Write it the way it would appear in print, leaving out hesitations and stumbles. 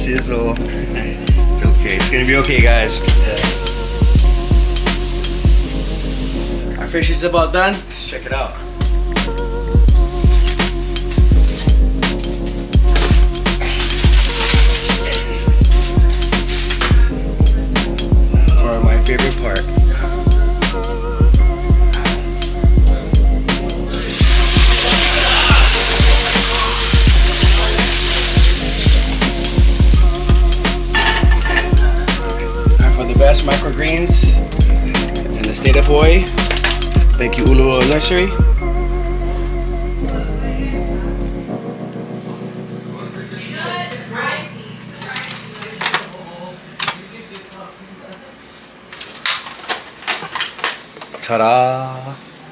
sizzle. It's okay. It's gonna be okay, guys. Our fish is about done. Let's check it out. For my favorite part. And for the best microgreens in the state of Hawaii, thank you, Ulu Nursery. Ta-da!